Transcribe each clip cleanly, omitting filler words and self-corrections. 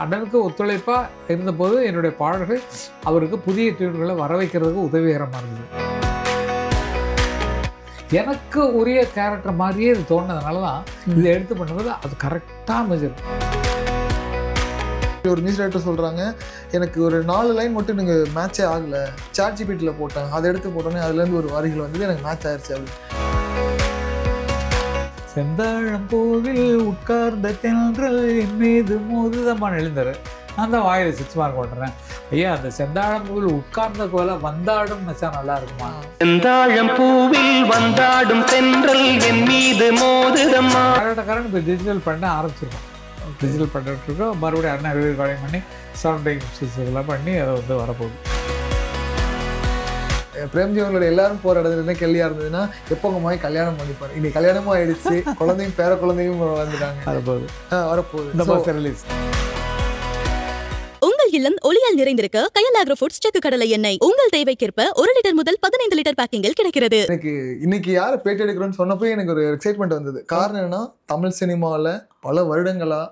அண்ணனுக்கு ஒத்துழைப்பாக இருந்தபோது என்னுடைய பாடல்கள் அவருக்கு புதிய டியூன்களை வர வைக்கிறதுக்கு உதவிகரமாக இருந்தது. எனக்கு உரிய கேரக்டர் மாதிரியே இது தோணுனதுனால தான் இதை எடுத்து பண்ணும்போது அது கரெக்டாக அமைஞ்சிருக்கு. ஒரு மியூசிக் டைரக்டர் சொல்கிறாங்க, எனக்கு ஒரு 4 லைன் மட்டும் எனக்கு மேட்சே ஆகலை, ChatGPTல போட்டேன், அதை எடுத்து போட்டோன்னே அதுலேருந்து ஒரு வரிகள் வந்து எனக்கு மேட்ச் ஆயிடுச்சு அப்படின்னு. செந்தாழம் பூவில் உட்கார்ந்த தென்றல் என் மீது மோதுதமான எழுந்தார். நான் தான் வாயில் 6 மார்க் போட்டுறேன். ஐயா, அந்த செந்தாழம் பூவில் உட்கார்ந்த போல வந்தாடும் நச்சா நல்லா இருக்குமா? செந்தாழம் பூவில் வந்தாடும் தென்றல் என் மீது மோதுதம்மா. கரெக்டாக இப்போ டிஜிட்டல் பண்ண ஆரம்பிச்சிருக்கோம். டிஜிட்டல் பண்ணிட்டு இருக்கோம். மறுபடியும் அண்ணன் ரெக்கார்டிங் பண்ணி சரௌண்டிங் எல்லாம் பண்ணி அதை வந்து வரப்போகுது. பிரேம்ஜி அவங்களோட எல்லாரும் போகிற இடத்துல கேள்வியாக இருந்ததுன்னா எப்போ உங்கள் மாதிரி கல்யாணம் பண்ணிப்பாரு. இன்னைக்கு கல்யாணமும் ஆயிடுச்சு, குழந்தையும் பேர குழந்தையும் வந்துட்டாங்க. வரப்போகுது இந்த மாதம் ரிலீஸ். உங்கள் இல்லம் ஒளியால் நிறைந்திருக்க கயல் ஆக்ரோ ஃபுட்ஸ் செக்கு கடலை எண்ணெய் உங்கள் தேவைக்கேற்ப 1 லிட்டர் முதல் 15 லிட்டர் பேக்கிங்கில் கிடைக்கிறது. எனக்கு இன்னைக்கு யாரை பேட்டி எடுக்கிறோன்னு சொன்னப்போ எனக்கு ஒரு எக்ஸைட்மெண்ட் வந்தது. காரணம் என்னன்னா, தமிழ் சினிமாவில் பல வருடங்களா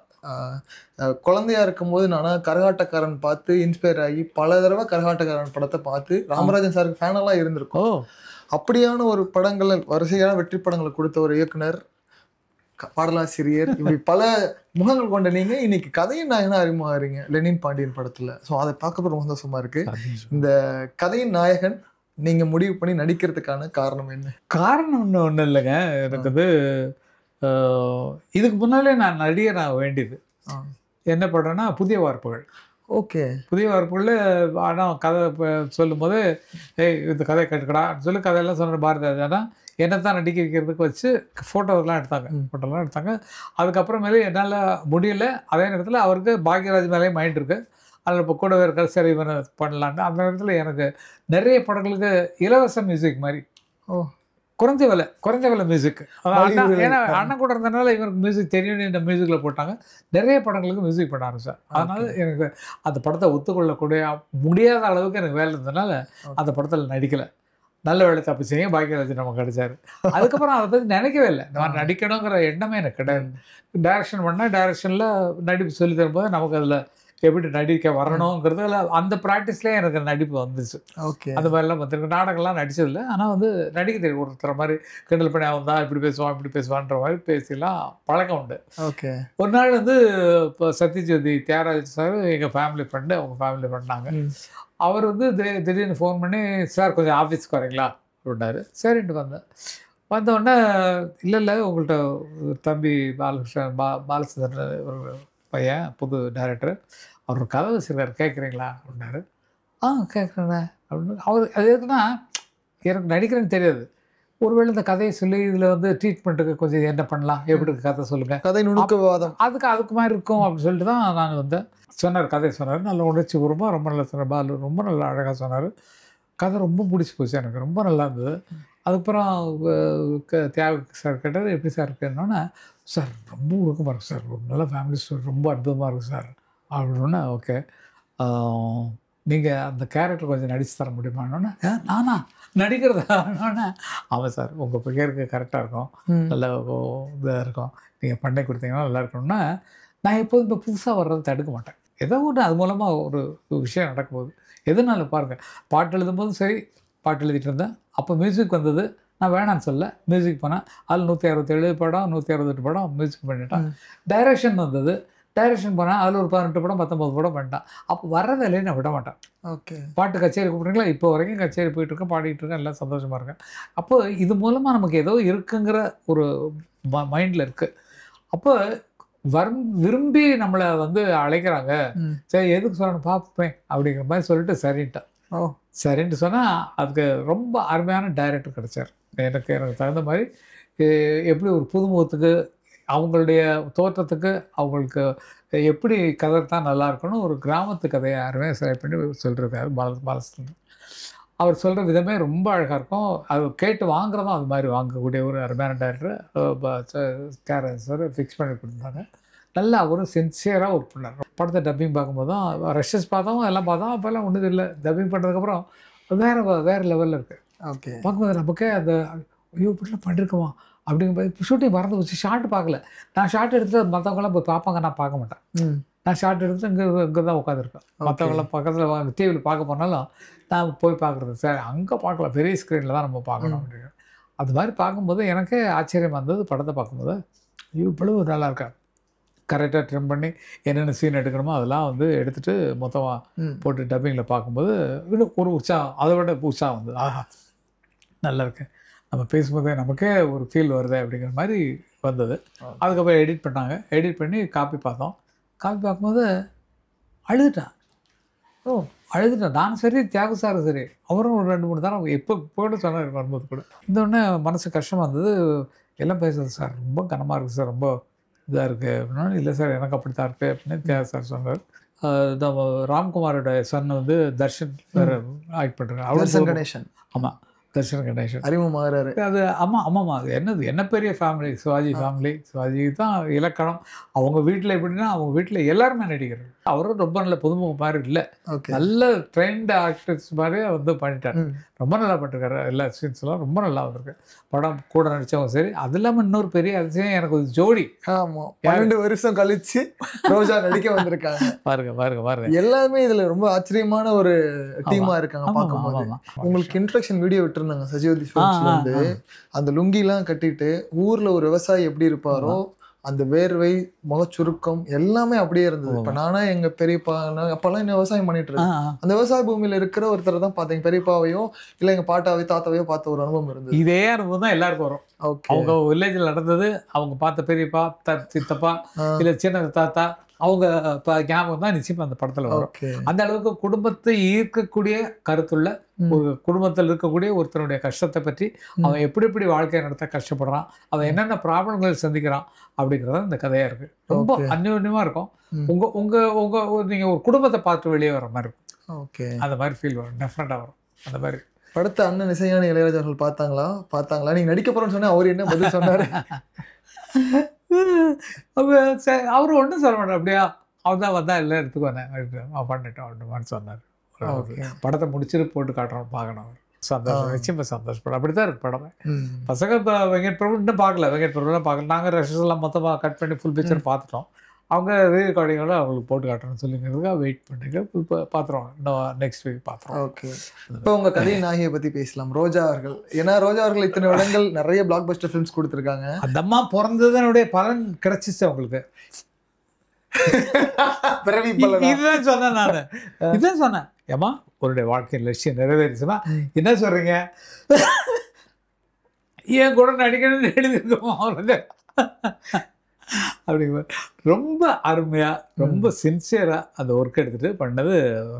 குழந்தையா இருக்கும்போது நானா கரகாட்டக்காரன் பார்த்து இன்ஸ்பயர் ஆகி பல தடவை கரகாட்டக்காரன் படத்தை பார்த்து ராமராஜன் சாருக்கு ஃபேனெல்லாம் இருந்திருக்கோம். அப்படியான ஒரு படங்களை வரிசையான வெற்றி படங்களை கொடுத்த ஒரு இயக்குனர், பாடலாசிரியர், இப்படி பல முகங்கள் கொண்ட நீங்க இன்னைக்கு கதையின் நாயகனா அறிமுகமாகறீங்க லெனின் பாண்டியன் படத்துல. ஸோ அதை பார்க்க ரொம்ப சந்தோஷமா இருக்கு. இந்த கதையின் நாயகன் நீங்க முடிவு பண்ணி நடிக்கிறதுக்கான காரணம் என்ன? காரணம் ஒன்றும் இல்லைங்க. எனக்கு வந்து இதுக்கு முன்னாலே நான் நடிகராக வேண்டியது. என்ன படம்னா புதிய வார்ப்புகள். ஓகே. புதிய வார்ப்புகளில் ஆனால் கதை சொல்லும்போது இந்த கதை கேட்டுக்கடான்னு சொல்லி கதையெல்லாம் சொன்ன பாரதி. ஆனால் என்னை தான் நடிக்க வைக்கிறதுக்கு வச்சு ஃபோட்டோலாம் எடுத்தாங்க. அதுக்கப்புறமேலே என்னால் முடியல. அதே நேரத்தில் அவருக்கு பாக்யராஜ் மேலேயும் மைண்ட் இருக்குது. அதில் இப்போ கூடவே இருக்கிற சரி இவனை பண்ணலான்னு அந்த நேரத்தில் எனக்கு நிறைய படங்களுக்கு இலவச மியூசிக் மாதிரி குறைஞ்ச விலை மியூசிக். ஏன்னா அண்ணன் கூட இருந்தனால இவருக்கு மியூசிக் தெரியும், இந்த மியூசிக்கில் போட்டாங்க. நிறைய படங்களுக்கு மியூசிக் பண்ண ஆரம்பித்தேன். அதனால் எனக்கு அந்த படத்தை ஒத்துக்கொள்ளக்கூடிய முடியாத அளவுக்கு எனக்கு வேலை இருந்ததுனால அந்த படத்தில் நடிக்கலை. நல்ல வேலை தப்பு செய்ய பாக்யராஜன் நமக்கு கிடைச்சாரு. அதுக்கப்புறம் அதை பற்றி நினைக்கவே இல்லை. நான் நடிக்கணுங்கிற எண்ணமே எனக்கு கிடையாது. டைரக்ஷன் பண்ணால் டைரக்ஷனில் நடிப்பு சொல்லி தரும்போது நமக்கு அதில் எப்படி நடிக்க வரணுங்கிறதுல அந்த ப்ராக்டிஸ்லேயே எனக்கு நடிப்பு வந்துச்சு. ஓகே. அந்த மாதிரிலாம் வந்துருக்கு. நாடகம்லாம் நடித்ததில்லை. ஆனால் வந்து நடிக்க தெரியும். ஒருத்தர மாதிரி கிண்டல் பண்ணி அவன் தான் இப்படி பேசுவான்ற மாதிரி பேசிலாம் பழக்கம் உண்டு. ஓகே. ஒரு நாள் வந்து இப்போ சத்யஜோதி தியாகராஜ் சார் எங்கள் ஃபேமிலி ஃப்ரெண்டு, அவங்க ஃபேமிலி பண்ணாங்க. அவர் வந்து திடீர்னு ஃபோன் பண்ணி, சார் கொஞ்சம் ஆஃபீஸ்க்கு வரீங்களா அப்படின்னாரு. சரின்ட்டு வந்தோடனே இல்லை உங்கள்கிட்ட தம்பி பாலச்சந்திரன் ஒரு பையன், புது டைரக்டர், அவர் ஒரு கதை வச்சுருக்காரு, கேட்குறீங்களா அப்படின்னாரு. கேட்குறேண்ணே அப்படின்னு. அவர் அது எதுக்குன்னா, எனக்கு நடிக்கிறேன்னு தெரியாது. ஒருவேளை இந்த கதையை சொல்லி இதில் வந்து ட்ரீட்மெண்ட்டுக்கு கொஞ்சம் என்ன பண்ணலாம், எப்படி கதை சொல்லுங்கள், கதை நுணுக்கவாதம் அதுக்கு மாதிரி இருக்கும் அப்படின்னு சொல்லிட்டு தான் நான் வந்தேன். கதையை சொன்னார். நல்ல உணர்ச்சி பூர்வமாக ரொம்ப நல்லா சொன்னார். பாலு ரொம்ப நல்லா அழகாக சொன்னார். கதை ரொம்ப பிடிச்சி போச்சு எனக்கு, ரொம்ப நல்லா இருந்தது. அதுக்கப்புறம் தியாக சார் கேட்டார், எப்படி சார் இருக்குன்னொன்னே, சார் ரொம்ப உருக்கமாக இருக்குது சார், ஒரு நல்ல ஃபேமிலி ஸ்டோரி, ரொம்ப அற்புதமாக இருக்குது சார் அப்படின்னா. ஓகே, நீங்கள் அந்த கேரக்டர் கொஞ்சம் நடித்து தர முடியுமான்னொன்னே, நானா நடிக்கிறதானோடனே, ஆமாம் சார் உங்கள் பேருக்கு கரெக்டாக இருக்கும், நல்ல இதாக இருக்கும், நீங்கள் பண்ணி கொடுத்தீங்கன்னா நல்லா இருக்கணும்னா, நான் எப்போதும் இப்போ புதுசாக வர்றதை தடுக்க மாட்டேன். ஏதோ ஒன்று அது மூலமாக ஒரு விஷயம் நடக்கும்போது எதுனாலும் பாருங்கள். பாட்டு எழுதும்போதும் சரி, பாட்டு எழுதிட்டு இருந்தேன். அப்போ மியூசிக் வந்தது, நான் வேணான்னு சொல்ல, மியூசிக் பண்ணேன். அதில் 167 படம் 168 படம் மியூசிக் பண்ணிட்டேன். டைரக்ஷன் வந்தது, டைரக்ஷன் பண்ணேன். அதில் ஒரு 18 படம் 19 படம் பண்ணிட்டேன். அப்போ வர வேலையை நான் விட மாட்டேன். ஓகே. பாட்டு கச்சேரி கூப்பிட்றீங்களா, இப்போ வரைக்கும் கச்சேரி போயிட்டுருக்கேன், பாடிட்டு இருக்கேன், எல்லாம் சந்தோஷமாக இருக்கேன். அப்போ இது மூலமாக நமக்கு ஏதோ இருக்குங்கிற ஒரு மைண்டில் இருக்குது. அப்போ விரும்பி நம்மளை வந்து அழைக்கிறாங்க, சரி எதுக்கு சொல்லணும் பார்ப்பேன் அப்படிங்கிற மாதிரி சொல்லிட்டு சரின்ட்டேன். சரின்ட்டு சொன்னால் அதுக்கு ரொம்ப அருமையான டைரக்டர் கிடைச்சார். எனக்கு தகுந்த மாதிரி எப்படி ஒரு புதுமுகத்துக்கு, அவங்களுடைய தோற்றத்துக்கு, அவங்களுக்கு எப்படி கதை தான் நல்லா இருக்கணும், ஒரு கிராமத்து கதையை அருமையாக செலக்ட் பண்ணி சொல்லியிருக்காரு பாலச்சந்திரன். அவர் சொல்கிற விதமே ரொம்ப அழகாக இருக்கும். அது கேட்டு வாங்குறதும் அது மாதிரி வாங்கக்கூடிய ஒரு அருமையான டைரக்டர் தியாகராஜன் சார் ஃபிக்ஸ் பண்ணி கொடுத்தாங்க. நல்லா அவரும் சின்சியராக ஒர்க் பண்ணார். படத்தை டப்பிங் பார்க்கும்போது தான் ரஷஸ் பார்த்தோம், எல்லாம் பார்த்தோம். அப்போல்லாம் ஒன்றும் இல்லை. டப்பிங் பண்ணுறதுக்கப்புறம் வேறு லெவலில் இருக்குது. ஓகே. பார்க்கும்போது நமக்கே அந்த ஐயோ இப்படிலாம் பண்ணியிருக்குமா அப்படிங்கும்போது ஷூட்டிங் மறந்து போச்சு. ஷார்ட் பார்க்கல. நான் ஷார்ட் எடுத்துகிட்டு மற்றவங்களாம் போய் பார்ப்பாங்க, நான் பார்க்க மாட்டேன். நான் ஷார்ட் எடுத்து இங்கே தான் உட்காந்துருப்பேன். மற்றவங்களாம் பக்கத்தில் டிவியில் பார்க்க போனாலும் நான் போய் பார்க்குறது, சார் அங்கே பார்க்கலாம், பெரிய ஸ்க்ரீனில் தான் நம்ம பார்க்கணும் அப்படின்னு. அது மாதிரி பார்க்கும்போது எனக்கே ஆச்சரியமாக இருந்தது. படத்தை பார்க்கும்போது இவ்வளவு நல்லா இருக்கா, கரெக்டாக ட்ரிம் பண்ணி என்னென்ன சீன் எடுக்கணுமோ அதெல்லாம் வந்து எடுத்துகிட்டு மொத்தமாக போட்டு டப்பிங்கில் பார்க்கும்போது இன்னும் ஒரு உற்சாகம், அதை விட உற்சாகம் வந்து ஆஹா நல்லா இருக்கு, நம்ம பேசும்போதே நமக்கே ஒரு ஃபீல் வருது அப்படிங்கிற மாதிரி வந்தது. அதுக்கப்புறம் எடிட் பண்ணாங்க. எடிட் பண்ணி காப்பி பார்த்தோம். காப்பி பார்க்கும்போது அழுதுட்டான். அழுதுட்டேன் நானும் சரி, தியாகு சாரும் சரி. அவரும் ஒரு 2-3 தரம் இப்போ கூட சொன்னார் வரும்போது கூட. இந்த உடனே மனசு கஷ்டமாக இருந்தது. எல்லாம் பேசுறது, சார் ரொம்ப கனமாக இருக்குது சார், ரொம்ப இதாக இருக்குது அப்படின்னா. இல்லை சார் எனக்கு அப்படி தான் இருக்குது அப்படின்னு தியாகு சார் சொன்னார். நம்ம ராம்குமாரோட சன் வந்து தர்ஷன் வேறு ஆக்ட் பண்ணுறாங்க. அவர் கணேசன். ஆமாம், தர்ஷன் கணேசன் அறிமுகமாகறாரு. அது ஆமாம் அது என்னது என்ன பெரிய ஃபேமிலி, சிவாஜி ஃபேமிலி. சிவாஜி தான் இலக்கணம். அவங்க வீட்டில் எப்படின்னா அவங்க வீட்டில் எல்லாருமே நடிகர்கள். அவரும் ரொம்ப நல்ல புதுமுகம் மாதிரி இல்லை, நல்ல ட்ரெயின்டு ஆக்டர்ஸ் மாதிரியே வந்து பண்ணிட்டாரு. ரொம்ப நல்லா பண்ணிருக்காரு. எல்லா சீன்ஸ்லாம் ரொம்ப நல்லா வந்திருக்கு. படம் கூட நடித்தவங்க சரி. அது இல்லாமல் இன்னொரு பெரிய அதிசயம் எனக்கு ஒரு ஜோடி. ஆமாம், 12 வருஷம் கழிச்சு ரோஜா நடிக்க வந்திருக்காங்க. பாருங்க எல்லாருமே இதுல ரொம்ப ஆச்சரியமான ஒரு டீமா இருக்காங்க பார்க்கும்போது. உங்களுக்கு இன்ட்ரடக்ஷன் வீடியோ விட்டுருந்தாங்க சஜிவதி வந்து அந்த லுங்கிலாம் கட்டிட்டு ஊர்ல ஒரு விவசாயி எப்படி இருப்பாரோ அந்த வேர்வை, முகச்சுருக்கம் எல்லாமே அப்படியே இருந்தது. இப்ப நானா எங்க பெரியப்பா அப்பெல்லாம் என்ன விவசாயம் பண்ணிட்டு இருக்கேன், அந்த விவசாய பூமியில இருக்கிற ஒருத்தரை தான் பார்த்தேன். பெரியப்பாவையோ இல்ல எங்க பாட்டாவையோ தாத்தாவையோ பார்த்த ஒரு அனுபவம் இருந்தது. இதே அனுபவம் தான் எல்லாருக்கும் வரும். அவங்க வில்லேஜில் நடந்தது, அவங்க பார்த்த பெரியப்பா, சித்தப்பா இல்ல சின்ன தாத்தா, அவங்க ஞாபகம் தான் நிச்சயமா அந்த படத்துல வரும். அந்த அளவுக்கு குடும்பத்தை ஈர்க்கக்கூடிய கருத்துள்ள ஒரு குடும்பத்தில் இருக்கக்கூடிய ஒருத்தருடைய கஷ்டத்தை பற்றி, அவன் எப்படி எப்படி வாழ்க்கையை நடத்த கஷ்டப்படுறான், அவன் என்னென்ன ப்ராப்ளங்கள் சந்திக்கிறான் அப்படிங்கிறத இந்த கதையா இருக்கு. ரொம்ப அந்யோன்யமா இருக்கும். உங்க உங்க உங்க நீங்க ஒரு குடும்பத்தை பார்த்து வெளியே வர மாதிரி இருக்கும். அந்த மாதிரி ஃபீல் வரும், டெஃபரெண்டா வரும். அந்த மாதிரி படத்தை அண்ணன் இசைஞானி இளையராஜா அவர்கள் பார்த்தாங்களா? நீங்க நடிக்க போறோம்னு சொன்னா அவர் என்ன பதில் சொன்னாரு? அவரு ஒன்றும் சொல்ல மாட்டார். அப்படியா அவன் தான் வந்தா எல்லாம் எடுத்துக்கோனேன் பண்ணிட்டோம் அப்படின்னு மாதிரி சொன்னார். படத்தை முடிச்சுட்டு போட்டு காட்டுறோம், பார்க்கணும். அவர் சந்தோஷம், நிச்சயமா சந்தோஷப்படும். அப்படித்தான் இருக்கு படமே. பசங்க இப்போ வெங்கட் பிரபு இன்னும் பார்க்கல, வெங்கட் பிரபுலாம் பார்க்கல. நாங்கள் ரெஷஸ் எல்லாம் மொத்தமாக கட் பண்ணி ஃபுல் பிக்சர் பார்த்துட்டோம். அவங்க ரீரெக்கார்டிங்கோட அவங்களுக்கு போட்டு காட்டுறோன்னு சொல்லிங்கிறதுக்காக வெயிட் பண்ணிட்டு இப்போ பார்த்துருவோம். இன்னும் நெக்ஸ்ட் வீக் பார்த்துருவோம். ஓகே, இப்போ உங்கள் கதை நாயகியை பற்றி பேசலாம். ரோஜா அவர்கள். ஏன்னா ரோஜா அவர்கள் இத்தனை இடங்கள் நிறைய பிளாக் பஸ்டர் ஃபிலிம்ஸ் கொடுத்துருக்காங்க. அந்த அம்மா பிறந்ததனுடைய பலன் கிடைச்சிச்சு அவங்களுக்கு. இதுதான் சொன்னேன் நான், இதுதான் சொன்னேன். ஏமா உன்னுடைய வாழ்க்கையின் லட்சியம் நிறைவேறிச்சுன்னா என்ன சொல்றீங்க, ஏன் கூட நடிக்கணும்னு எழுதிருக்கோம் அவருக்கு அப்படிங்கிற ரொம்ப அருமையாக ரொம்ப சின்சியராக அந்த ஒர்க் எடுத்துகிட்டு பண்ணது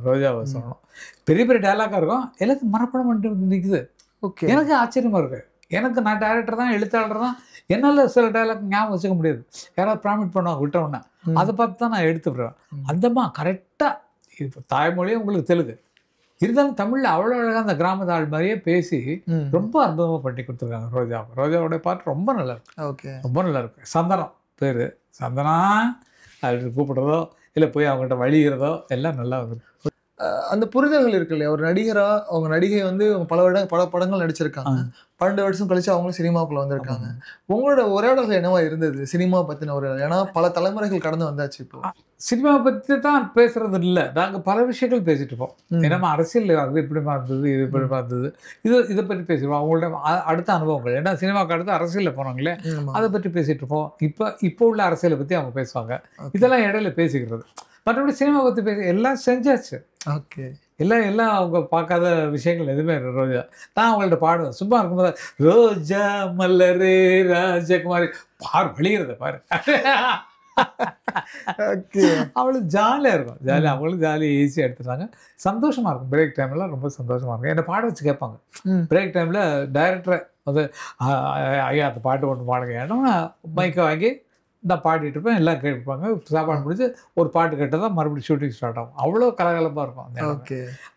ரோஜாவை சொல்லணும். பெரிய பெரிய டைலாக்காக இருக்கும், எல்லாத்தையும் மனப்படம் பண்ணிட்டு நிற்குது. ஓகே, எனக்கு ஆச்சரியமாக இருக்குது. எனக்கு நான் டைரக்டர் தான், எழுத்தாளர் தான், என்னால் சில டைலாக் ஞாபகம் வச்சுக்க முடியாது. யாராவது ப்ராமிட் பண்ணுவாங்க விட்டோன்னே அதை பார்த்து தான் நான் எடுத்துடுறேன். அந்தம்மா கரெக்டாக இப்போ தாய்மொழியே உங்களுக்கு தெலுங்கு இருந்தாலும் தமிழில் அவ்வளோ அழகாக அந்த கிராமத்து ஆள் மாதிரியே பேசி ரொம்ப அற்புதமாக பண்ணி கொடுத்துருக்காங்க ரோஜா. ரோஜாவோடைய பாட்டு ரொம்ப நல்லா இருக்கு. ஓகே, ரொம்ப நல்லா இருக்கு. சந்தனம் பேர், சந்தனா அப்படின்னு கூப்பிடுறதோ இல்லை போய் அவங்கள்ட்ட வழிகிறதோ எல்லாம் நல்லா வந்து அந்த புரிதல்கள் இருக்கு இல்லையா. ஒரு நடிகரா அவங்க நடிகை வந்து பல படங்கள் நடிச்சிருக்காங்க. 12 வருஷம் கழிச்சு அவங்களும் சினிமாக்குள்ள வந்திருக்காங்க. உங்களோட உரையாடல்கள் என்னவா இருந்தது சினிமா பத்தின உரையாடல்? ஏன்னா பல தலைமுறைகள் கடந்து வந்தாச்சு. இப்போ சினிமாவை பற்றி தான் பேசுறது இல்லை, நாங்கள் பல விஷயங்கள் பேசிட்டு இருப்போம். ஏன்னா அரசியல் அது இப்படி இருந்தது, இது இப்படி இருந்தது, இதை பற்றி பேசிடுவோம். அவங்களோட அடுத்த அனுபவங்கள். ஏன்னா சினிமாவுக்கு அடுத்து அரசியலில் போனாங்களே, அதை பற்றி பேசிட்டு இருப்போம். இப்போ உள்ள அரசியலை பற்றி அவங்க பேசுவாங்க. இதெல்லாம் இடையில பேசிக்கிறது. மற்றபடி சினிமா பற்றி பேச எல்லாம் செஞ்சாச்சு. ஓகே, எல்லாம் அவங்க பார்க்காத விஷயங்கள் எதுவுமே இல்லை. ரோஜா நான் அவங்கள்ட்ட பாடுவேன் சும்மா இருக்கும்போது, ரோஜா மல்லரே ராஜகுமாரி பாரு வெளியிறத பாரு. அவளுக்கு ஜாலியாக இருக்கும். ஜாலியாக அவங்களும் ஜாலியாக ஈஸியாக எடுத்துட்டாங்க. சந்தோஷமாக இருக்கும். பிரேக் டைம்லாம் ரொம்ப சந்தோஷமாக இருக்கும். என்னை பாட வச்சு கேட்பாங்க. பிரேக் டைமில் டைரக்டரை வந்து ஐயா அந்த பாட்டு ஒன்று பாடுங்க, ஏன்னா மைக்கை வாங்கி நான் பாடிட்டு இருப்பேன். எல்லாம் கேட்பாங்க. சாப்பாடு முடிச்சு ஒரு பாட்டு கேட்டால் தான் மறுபடியும் ஷூட்டிங் ஸ்டார்ட் ஆகும். அவ்வளோ கலகலப்பாக இருக்கும் அந்த இடம்.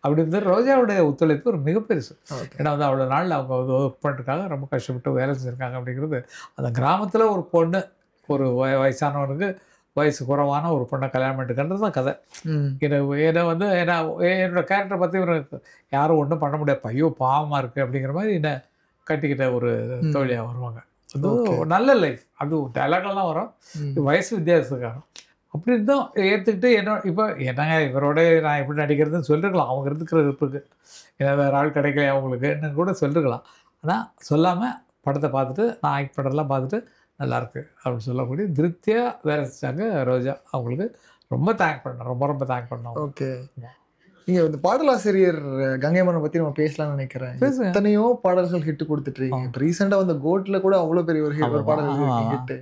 அப்படி இருந்து ரோஜாவுடைய ஒத்துழைப்பு ஒரு மிகப்பெருசு. ஏன்னா வந்து அவ்வளோ நாள் அவங்க வந்து ஒர்க் பண்ணிருக்காங்க, ரொம்ப கஷ்டப்பட்டு வேலை செஞ்சுருக்காங்க. அப்படிங்கிறது அந்த கிராமத்தில் ஒரு பொண்ணு, ஒரு வயசானவனுக்கு வயசு குறைவான ஒரு பொண்ணை கல்யாணம் பண்ணிட்டுக்கிறது தான் கதை. என்னை வந்து என்னோடய கேரக்டரை பற்றி இவருக்கு யாரும் ஒன்றும் பண்ண முடியாது, ஐயோ பாவமாக இருக்குது அப்படிங்கிற மாதிரி என்னை கட்டிக்கிட்ட ஒரு தோழியாக வருவாங்க. அது நல்ல லைஃப். அது டைலாக்லாம் வரும், வயசு வித்தியாசத்துக்காக அப்படி இருந்தும் ஏற்றுக்கிட்டு இப்போ என்னங்க இவரோட நான் எப்படி நடிக்கிறதுன்னு சொல்லிருக்கலாம், அவங்க இருக்கிற இருப்புக்கு. ஏன்னா வேறு ஆள் கிடைக்கல அவங்களுக்குன்னு கூட சொல்லிருக்கலாம். ஆனால் சொல்லாமல் படத்தை பார்த்துட்டு நான் ஆக்ட் பண்ணுறதெல்லாம் பார்த்துட்டு நல்லாயிருக்கு அப்படின்னு சொல்லக்கூடிய திருப்தியாக வேலை செஞ்சாங்க ரோஜா. அவங்களுக்கு ரொம்ப தேங்க் பண்ணேன், ரொம்ப ரொம்ப தேங்க் பண்ணோம். ஓகே. நீங்கள் இந்த பாடலாசிரியர் கங்கை அமரனை பற்றி நம்ம பேசலாம்னு நினைக்கிறேன். எத்தனையோ பாடல்கள் ஹிட்டு கொடுத்துட்ருக்கீங்க. இப்போ ரீசெண்டாக வந்த கோட்டில் கூட அவ்வளோ பெரிய ஒரு பாடல்கள் ஹிட்டு.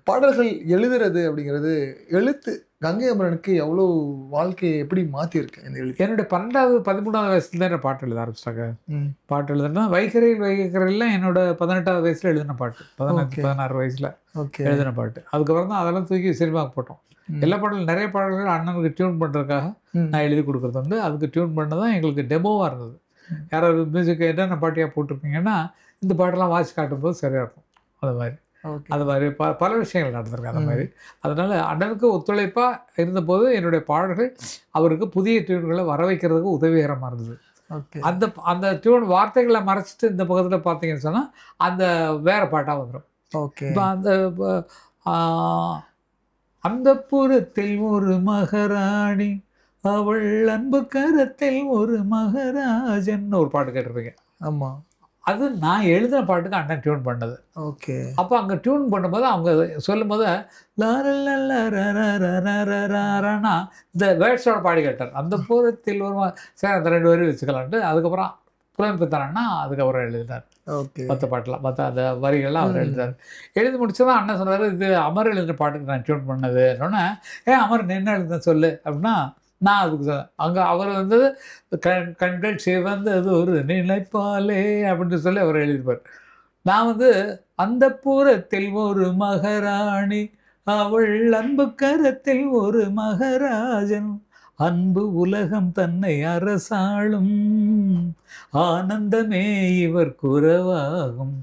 பாடல்கள் எழுதுறது அப்படிங்கிறது எழுத்து கங்கை அமரனுக்கு எவ்வளோ வாழ்க்கையை எப்படி மாற்றிருக்கு இந்த எழுத்து? என்னுடைய 12வது 13வது வயசுல தான் பாட்டு எழுத ஆரம்பிச்சிட்டாங்க. பாட்டு எழுதுனா வைகரையில் என்னோட 18வது வயசில் எழுதின பாட்டு, 16 வயசில் எழுதின பாட்டு. அதுக்கப்புறம் தான் அதெல்லாம் தூக்கி சினிமாவுக்கு போட்டோம். எல்லா பாடலும் நிறைய பாடல்கள் அண்ணனுக்கு டியூன் பண்ணுறதுக்காக நான் எழுதி கொடுக்குறது வந்து அதுக்கு டியூன் பண்ண தான் எங்களுக்கு டெமோவாக இருந்தது. யாராவது மியூசிக் என்னென்ன பாட்டியாக போட்டிருக்கீங்கன்னா இந்த பாட்டெல்லாம் வாட்ச் காட்டும்போது சரியாக இருக்கும். அது மாதிரி பல விஷயங்கள் நடந்திருக்கு அந்த மாதிரி. அதனால் அண்ணனுக்கு ஒத்துழைப்பாக இருந்தபோது என்னுடைய பாடல்கள் அவருக்கு புதிய டியூன்களை வர வைக்கிறதுக்கு உதவிகரமாக இருந்தது. அந்த டியூன் வார்த்தைகளை மறைச்சிட்டு இந்த பக்கத்தில் பார்த்தீங்கன்னு சொன்னால் அந்த வேறு பாட்டாக வந்துடும். இப்போ அந்த புறத்தில் ஒரு மகாராணி அவள் அன்பு கரத்தில் ஒரு மகாராஜன் ஒரு பாட்டு கேட்டிருப்பீங்க. ஆமாம், அது நான் எழுதின பாட்டுக்கு அண்ணன் டியூன் பண்ணது. ஓகே. அப்போ அங்கே டியூன் பண்ணும்போது அவங்க சொல்லும்போது லாரா இந்த வேர்ட்ஸோட பாடி கேட்டார். அந்த புறத்தில் ஒரு சரி அந்த 2 வரி வச்சுக்கலான்ட்டு அதுக்கப்புறம் புலம்பித்தாரன்னா அதுக்கப்புறம் எழுதினார். ஓகே. மற்ற பாட்டெலாம் மற்ற அந்த வரிகள்லாம் அவர் எழுதினார். எழுதி முடிச்சதான் அண்ணன் சொன்னார் இது அமர் எழுதின பாட்டுக்கு நான் டியூன் பண்ணது. சொன்னே அமர் என்ன எழுதுன சொல்லு அப்படின்னா நான் அதுக்கு அங்கே அவர் வந்து கண்கள் சிவந்தது ஒரு நினைப்பாலே அப்படின்னு சொல்லி அவர் எழுதிப்பார். நான் வந்து அந்த புறத்தில் ஒரு மகாராணி அவள் அன்பு கரத்தில் ஒரு மகாராஜன் அன்பு உலகம் தன்னை அரசாளும் ஆனந்தமே இவர் குறவாகும்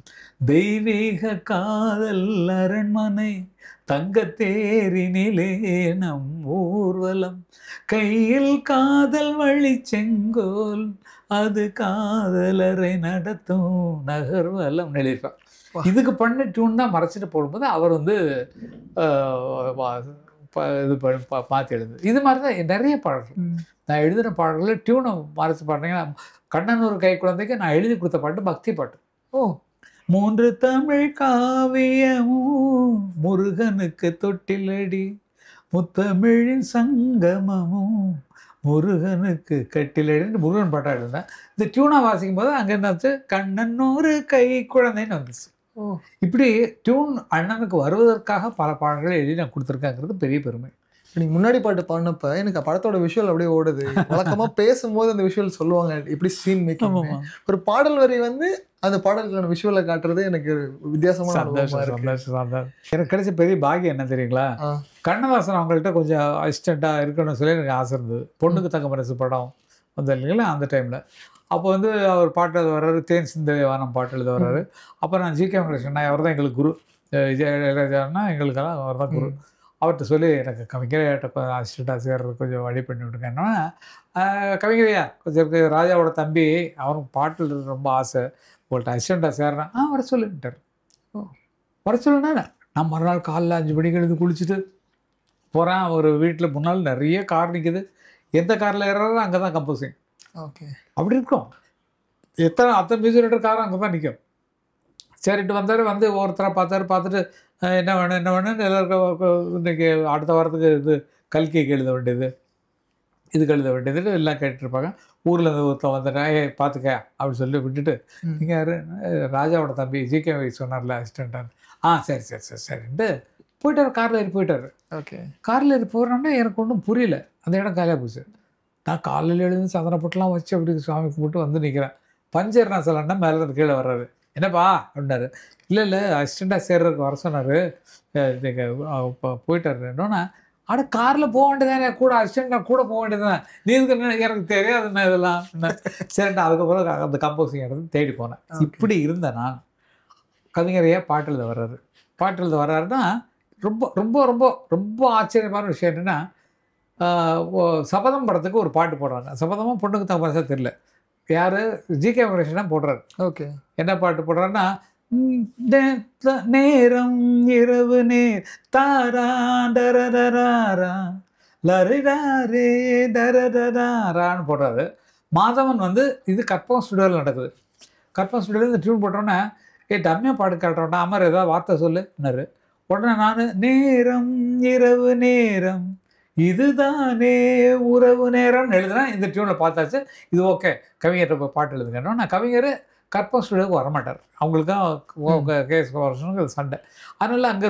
தெய்வீக காதல் அரண்மனை தங்கத்தேரினிலே நம் ஊர்வலம் கையில் காதல் வழி செங்கோல் அது காதலரை நடத்தும் நகர்வலம் எழுதியிருப்பார். இதுக்கு பண்ண டியூன் தான் மறைச்சிட்டு போடும்போது அவர் வந்து இது மாற்றி எழுது. இது மாதிரி தான் நிறைய பாடல்கள் நான் எழுதின பாடல்கள் டியூனை மறைச்சி பாடுறீங்கன்னா கண்ணன் ஒரு கை குழந்தைக்கு நான் எழுதி கொடுத்த பாட்டு பக்தி பாட்டு. 3 தமிழ் காவியமும் முருகனுக்கு தொட்டிலடி முத்தமிழின் சங்கமமும் முருகனுக்கு கட்டிலடின்னு முருகன் பாட்டாக எழுதினேன். இந்த டியூனா வாசிக்கும் போது அங்கே என்னாச்சு கண்ணன் ஒரு கை குழந்தைன்னு வந்துச்சு. இப்படி டியூன் அண்ணனுக்கு வருவதற்காக பல பாடல்களை எழுதி நான் கொடுத்துருக்காங்கிறது பெரிய பெருமை. நீங்கள் முன்னாடி பாட்டு பாடினப்ப எனக்கு படத்தோட விஷுவல் அப்படியே ஓடுது. வழக்கமாக பேசும்போது அந்த விஷுவல் சொல்லுவாங்க இப்படி சீன் மேக்கிங். ஒரு பாடல் வரி வந்து அந்த பாடலுக்கான விஷுவலை காட்டுறது எனக்கு வித்தியாசமான எனக்கு கிடைச்ச பெரிய பாகியம் என்ன தெரியுங்களா? கண்ணதாசன் அவங்கள்ட்ட கொஞ்சம் அசிஸ்டண்ட்டாக இருக்கணும்னு சொல்லி எனக்கு ஆசை இருந்தது. பொண்ணுக்கு தங்க மனசு படம் வந்து இல்லைங்களா அந்த டைமில். அப்போ வந்து அவர் பாட்டு எழுத வர்றாரு, தேன் சிந்த வானம் பாட்டு எழுத வர்றாரு. அப்போ நான் ஜி.கே. வெங்கடேசன் அவர் தான் எங்களுக்கு குரு, இளையராஜான்னா எங்களுக்கெல்லாம் அவர் தான் குரு. அவர்கிட்ட சொல்லி எனக்கு கவிஞரையாட்ட அசிஸ்டண்ட்டாக சேர்றது கொஞ்சம் வழி பண்ணி விட்டுருக்கேன்னா கவிஞரையா கொஞ்சம் ராஜாவோட தம்பி அவனுக்கு பாட்டு எழுதுறது ரொம்ப ஆசை, உங்கள்கிட்ட அசிஸ்டண்ட்டாக சேர்றேன். வர சொல்லிட்டார். வர சொல்லுன்னா நான் மறுநாள் காலைல 5 மணிக்கு எழுந்து குளிச்சுட்டு போகிறேன். ஒரு வீட்டில் முன்னால் நிறைய கார் நிற்குது. எந்த காரில் ஏறாரோ அங்கே தான் கம்போசிங். ஓகே. அப்படி இருக்கும். அத்தனை மியூசிக் காரும் அங்கே தான் நிற்கும். சரிட்டு வந்தார். வந்து ஒருத்தராக பார்த்துட்டு என்ன வேணும்னு எல்லாருக்கும் இன்றைக்கி அடுத்த வாரத்துக்கு இது கல்கிக்கு எழுத வேண்டியது இதுக்கு எழுத வேண்டியது எல்லாம் கேட்டுருப்பாங்க. ஊரில் இருந்து ஒருத்தன் வந்துட்டேன் பார்த்துக்க அப்படின்னு சொல்லி விட்டுட்டு நீங்கள் யார் ராஜாவோட தம்பி ஜி.கே. சொன்னார்ல அசிஸ்டண்ட்டான்னு சரின்ட்டு போயிட்டார். காரில் ஏறி போயிட்டார். ஓகே. காரில் ஏறி போகிறோன்னா எனக்கு ஒன்றும் புரியல. அந்த இடம் காலியாக போச்சு. நான் காலையில் எழுந்து சந்தன போட்டுலாம் வச்சு அப்படி சாமி கும்பிட்டு வந்து நிற்கிறேன். பஞ்சர் நான் சொல்லணுன்னா மேலே இருந்து கீழே வர்றாரு. என்னப்பா அப்படின்னாரு. இல்லை அசிஸ்டண்ட்டாக சேர்றதுக்கு வர சொன்னார், இப்போ போயிட்டார். என்னன்னா அட காரில் போக வேண்டியதானே, கூட அசிஸ்டண்ட்டாக கூட போக வேண்டியதுதான், நீ இதுக்கு எனக்கு தெரியாதுண்ணா இதெல்லாம். சரிண்டா அதுக்கப்புறம் அந்த கம்போசிங் இடத்துல தேடி போனேன். இப்படி இருந்தேன் நான். கவிஞரையாக பாட்டு எழுத வர்றாருன்னா ரொம்ப ரொம்ப ரொம்ப ரொம்ப ஆச்சரியமான விஷயம் என்னென்னா சபதம் படத்துக்கு ஒரு பாட்டு போடுறாங்க. சபதமாக பொண்ணுக்கு தான் பரிசாக தெரியல யார் ஜி.கே. வெங்கடேசன் தான் போடுறாரு. ஓகே. என்ன பாட்டு போடுறாருன்னா நேரம் இரவு நேர் தாரா டரடராரா லரிடாரே டரடராரான்னு போடுறாரு. மாதவன் வந்து இது கற்பகம் ஸ்டுடியோவில் நடக்குது. கற்பகம் ஸ்டுடியோவில் இந்த டியூன் போட்டோன்னே டம்மியாக பாட்டு காட்டுறோம்னா அமர் ஏதாவது வார்த்தை சொல்லுன்னாரு. உடனே நான் நேரம் இரவு நேரம் இதுதானே உறவு நேரம்னு எழுதுனேன். இந்த டியூனில் பார்த்தாச்சு, இது ஓகே கவிஞர்கிட்ட போய் பாட்டு எழுதுங்கன்னு. நான் கவிஞர் கற்பகம் ஸ்டுடியோவுக்கு வரமாட்டார், அவங்களுக்கும் கேஎஸ் கோவர்ஷனுக்கு சண்டை. அதனால் அங்கே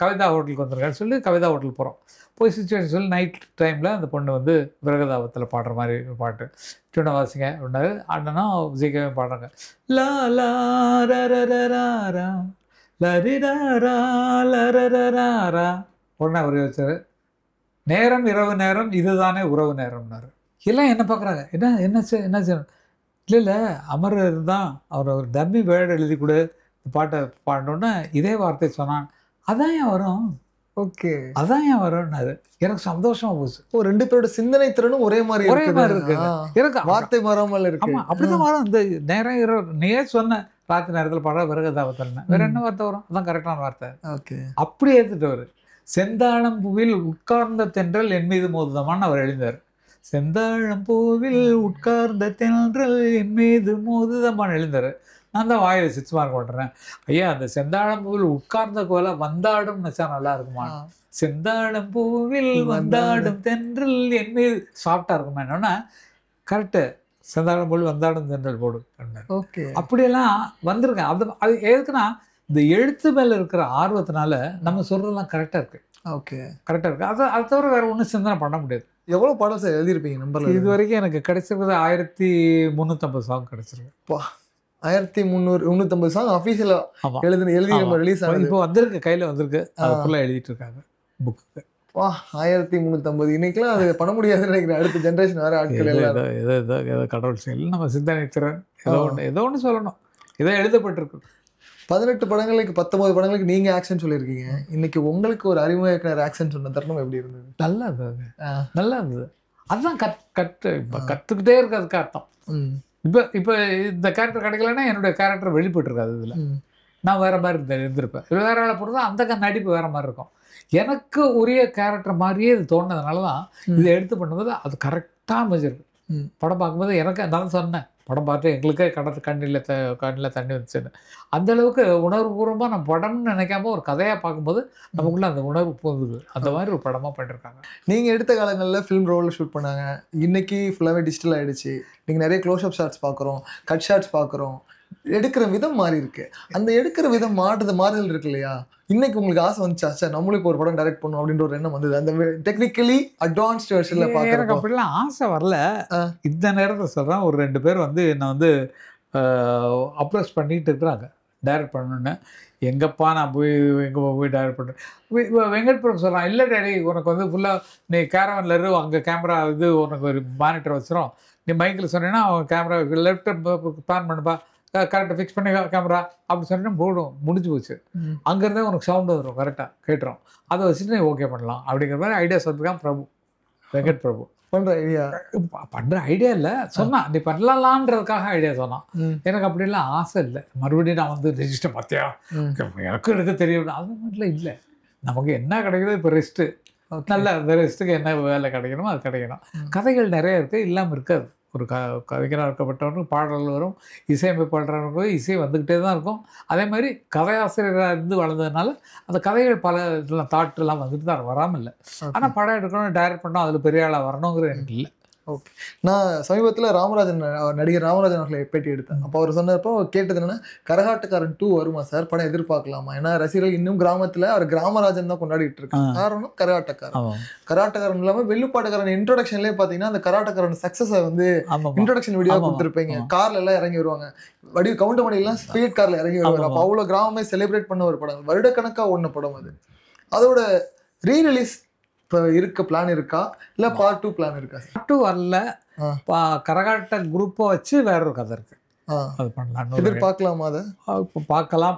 கவிதா ஹோட்டலுக்கு வந்திருக்கான்னு சொல்லி கவிதா ஹோட்டல் போகிறோம். போய் சுச்சுவேஷன் சொல்லி நைட் டைமில் அந்த பொண்ணு வந்து விரகதாபத்தில் பாடுற மாதிரி பாட்டு டியூனை வாசிங்க அப்படின்னாரு. அண்ணனா ஜிகவே பாடுறாங்க. லா லா ரரரரா லரிடாரா லரரரா. உடனே அவர் வச்சார், நேரம் இரவு நேரம் இதுதானே உறவு நேரம்னாரு. எல்லாம் என்ன பார்க்குறாங்க, என்னாச்சு இல்லை இல்லை அமர் இருந்தான், அவர் ஒரு டம்மி வேர்டு எழுதி கொடு பாட்டை பாடணுன்னு இதே வார்த்தை சொன்னான். அதான் ஏன் வரும், ஓகே அதான் ஏன் வரும்னாரு. எனக்கு சந்தோஷமா போச்சு. ரெண்டு பேரோட சிந்தனை திறனும் ஒரே மாதிரி இருக்கு. எனக்கு வார்த்தை மாறாமல் இருக்கு. ஆமா அப்படிதான் வரும். இந்த நேரம் இரவு நீ சொன்ன ராத்திரி நேரத்தில் பாடுற விரகதாபத்தில் வேற என்ன வார்த்தை வரும், அதான் கரெக்டான வார்த்தை. ஓகே அப்படி ஏற்றுட்டு செந்தாழம் பூவில் உட்கார்ந்த தென்றல் என் மீது மோதுதமான்னு அவர் எழுந்தார். செந்தாழம் பூவில் உட்கார்ந்த தென்றல் என் மீது மோதுதமான்னு எழுந்தார். நான் தான் வாயில் 6 மார்க் போட்டுறேன். ஐயா அந்த செந்தாழம் பூவில் உட்கார்ந்த கோல வந்தாடும் நிச்சா நல்லா இருக்குமா, செந்தாழம் பூவில் வந்தாடும் தென்றல் என் மீது சாஃப்டா இருக்குமா என்னன்னா கரெக்டு. செந்தாழம் பூவில் வந்தாடும் தென்றல் போடு. ஓகே அப்படியெல்லாம் வந்திருக்கேன். அது எதுக்குன்னா இந்த எழுத்து மேலே இருக்கிற ஆர்வத்தினால நம்ம சொல்றதெல்லாம் கரெக்டாக இருக்கு. ஓகே கரெக்டாக இருக்கு. அது தவிர வேற ஒன்றும் சிந்தனை பண்ண முடியாது. எவ்வளோ பாடல் சார் எழுதியிருப்பீங்க நம்பர்ல? இது வரைக்கும் எனக்கு கிடைச்சிருக்கிறது 1350 சாங் கிடைச்சிருக்கு. 1350 சாங் அஃபீஷியலாக எழுதி நம்ம ரிலீஸ் ஆகுது. இப்போ வந்திருக்கு, கையில் வந்திருக்கு, அது ஃபுல்லாக எழுதிட்டு இருக்காங்க புக்கு. 1350 இன்னைக்கெல்லாம் அது பண்ண முடியாதுன்னு நினைக்கிறேன். அடுத்த ஜென்ரேஷன் வேற ஆட்கள் ஏதோ கடவுள் செயல் நம்ம சிந்தனை திறன் ஏதோ ஒன்று சொல்லணும். ஏதோ எழுதப்பட்டிருக்கு. 18 படங்களுக்கு 19 படங்களுக்கு நீங்க ஆக்ஷன் சொல்லியிருக்கீங்க. இன்னைக்கு உங்களுக்கு ஒரு அறிமுக இயக்குனர் ஆக்ஷன் சொன்ன தருணம் எப்படி இருந்தது? நல்லா இருந்தது, நல்லா இருந்தது. அதுதான் கற்றுக்கிட்டே இருக்கிறதுக்கு அர்த்தம். இப்போ இந்த கேரக்டர் கிடைக்கலன்னா என்னுடைய கேரக்டர் வெளிப்பட்டுருக்காது. இதில் நான் வேற மாதிரி இருந்திருப்பேன். வேற ஆளை பொறுத்தா அந்த நடிப்பு வேற மாதிரி இருக்கும். எனக்கு உரிய கேரக்டர் மாதிரியே இது தோணுனதுனால தான் இதை எடுத்து பண்ணும்போது அது கரெக்டாக அமைஞ்சிருக்கு. படம் பார்க்கும்போது எனக்கு நான் சொன்னேன், படம் பார்த்து எங்களுக்கே கண்ணில் தண்ணி வந்துச்சுன்னு. அந்தளவுக்கு உணர்வுபூர்வமாக நம்ம படம்னு நினைக்காம ஒரு கதையாக பார்க்கும்போது நமக்குள்ளே அந்த உணர்வு போகுது. அந்த மாதிரி ஒரு படமாக பண்ணியிருக்காங்க. நீங்கள் எடுத்த காலங்களில் ஃபிலிம் ரோலில் ஷூட் பண்ணாங்க. இன்றைக்கி ஃபுல்லாகவே டிஜிட்டல் ஆகிடுச்சு. நீங்கள் நிறைய க்ளோஸ்அப் ஷாட்ஸ் பார்க்குறோம், கட் ஷாட்ஸ் பார்க்குறோம். எடுக்கிற விதம் மாறி இருக்கு. அந்த எடுக்கிற விதம் மாறுதல் இருக்கு இல்லையா? இன்னைக்கு உங்களுக்கு ஆசை வந்துச்சா சார் நம்மளுக்கு ஒரு படம் டைரக்ட் பண்ணும் அப்படின்ற ஒரு எண்ணம் வந்தது? அந்த டெக்னிக்கலி அட்வான்ஸ்ட் வெர்ஷன்ல பார்க்குறேன். எனக்கு அப்படிலாம் ஆசை வரல. இந்த நேரத்தில் சொல்கிறேன், ஒரு 2 பேர் வந்து என்னை வந்து அப்ரோச் பண்ணிட்டு இருக்கிறாங்க டைரக்ட் பண்ணணுன்னு. எங்கப்பா நான் போய் டைரக்ட் பண்ணுறேன். வெங்கட் பிரபு சொல்கிறான், இல்லை டேடி உனக்கு வந்து ஃபுல்லாக நீ கேரவனில் இரு, அங்கே கேமரா இது உனக்கு ஒரு மானிட்டர் வச்சிரும், நீ மைக்கில் சொன்னீங்கன்னா அவன் கேமரா லெஃப்ட் பிளான் பண்ணுப்பா, கரெக்டாக ஃபிக்ஸ் பண்ணி கேமரா அப்படி சொன்னா போடும், முடிஞ்சு போச்சு. அங்கேருந்தே உனக்கு சவுண்டு வரும், கரெக்டாக கேட்டுரும், அதை வச்சுட்டு நீ ஓகே பண்ணலாம் அப்படிங்கிற மாதிரி ஐடியா சொல்லிருக்கான் பிரபு, வெங்கட் பிரபு. பண்ணுற ஐடியா இல்லை சொன்னான், நீ பண்ணலான்றதுக்காக ஐடியா சொன்னான். எனக்கு அப்படிலாம் ஆசை இல்லை. மறுபடியும் நான் வந்து ரெஜிஸ்டர் பார்த்தியா எனக்கு எடுக்க தெரியும் அது மாதிரிலாம் இல்லை. நமக்கு என்ன கிடைக்குதோ இப்போ ரெஸ்ட்டு, நல்ல அந்த ரெஸ்ட்டுக்கு என்ன வேலை கிடைக்கணுமோ அது கிடைக்கணும். கதைகள் நிறைய இருக்குது, இல்லாமல் இருக்காது. ஒரு கவிஞராக இருக்கப்பட்டவனுக்கு பாடல்கள் வரும், இசையமைப்பாளர்களுக்கு இசை வந்துக்கிட்டே தான் இருக்கும். அதே மாதிரி கதையாசிரியராக இருந்து வளர்ந்ததுனால அந்த கதைகள் பல இதெல்லாம் தாட்டெல்லாம் வந்துட்டு தான் வராமல் இல்லை. ஆனால் படம் எடுக்கணும், டைரக்ட் பண்ணணும், அதில் பெரிய ஆளாக வரணுங்கிறது எனக்கு இல்லை. ஓகே. நான் சமீபத்தில் நடிகர் ராமராஜன் அவர்களை பேட்டி எடுத்தேன். அப்போ அவர் சொன்னப்போ கேட்டது என்னன்னா, கரகாட்டக்காரன் 2 வருமா சார், படம் எதிர்பார்க்கலாமா? ஏன்னா ரசிகர்கள் இன்னும் கிராமத்தில் அவர் கிராமராஜன் தான் கொண்டாடிட்டு இருக்காங்க. காரணம் கரகாட்டக்காரன் இல்லாமல் வெள்ளுப்பாட்டுக்காரன் இன்ட்ரோடக்ஷன்லேயே பார்த்தீங்கன்னா அந்த கரகாட்டக்காரன் சக்ஸஸை வந்து இன்ட்ரோடக்ஷன் வீடியோ கொடுத்துருப்பீங்க. கார்ல எல்லாம் இறங்கி வருவாங்க, கவுண்டமணிலாம் ஸ்பீட் கார்ல இறங்கி வருவாங்க. அப்போ அவ்வளோ கிராமமே செலிப்ரேட் பண்ண ஒரு படம், வருடக்கணக்காக ஓடின படம் அது. அதோட ரீரிலீஸ் இப்போ இருக்க பிளான் இருக்கா, இல்லை பார்ட் 2 பிளான் இருக்கா? பார்ட் 2 வரல, கரகாட்ட குரூப்பை வச்சு வேற ஒரு கதை இருக்கு, அது பண்ணலாம். எதிர்பார்க்கலாமா? அதை இப்போ பார்க்கலாம்,